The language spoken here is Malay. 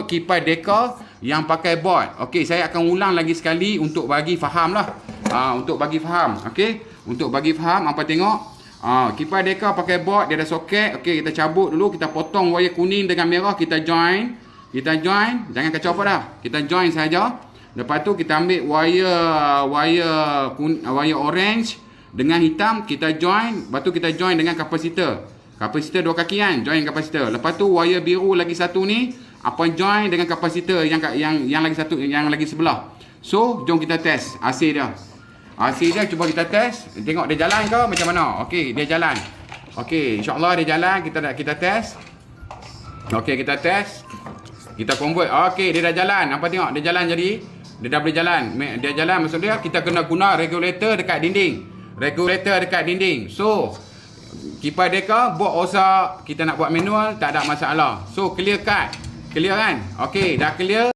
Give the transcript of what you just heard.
kipas deka yang pakai board. Okey, saya akan ulang lagi sekali untuk bagi faham lah. Untuk bagi faham. Okey, untuk bagi faham, apa tengok. Kipas deka pakai board, dia ada soket. Okey, kita cabut dulu, kita potong wire kuning dengan merah, kita join. Kita join, jangan kacau apa dah. Kita join saja. Lepas tu kita ambil wire orange dengan hitam, kita join. Lepas tu kita join dengan kapasitor. Kapasitor dua kaki kan, join kapasitor. Lepas tu wire biru lagi satu ni, apa join dengan kapasitor yang lagi satu, yang lagi sebelah. So, jom kita test AC dia. AC dia cuba kita test, tengok dia jalan ke macam mana. Okey, dia jalan. Okey, insya-Allah dia jalan, kita test. Okey, kita test. Kita convert. Okey, dia dah jalan. Nampak tengok dia jalan jadi. Dia dah boleh jalan. Dia jalan maksud dia kita kena guna regulator dekat dinding. Regulator dekat dinding. So, kipas deka buat rosak, kita nak buat manual tak ada masalah. So, clear cut. Clear kan? Okey, dah clear.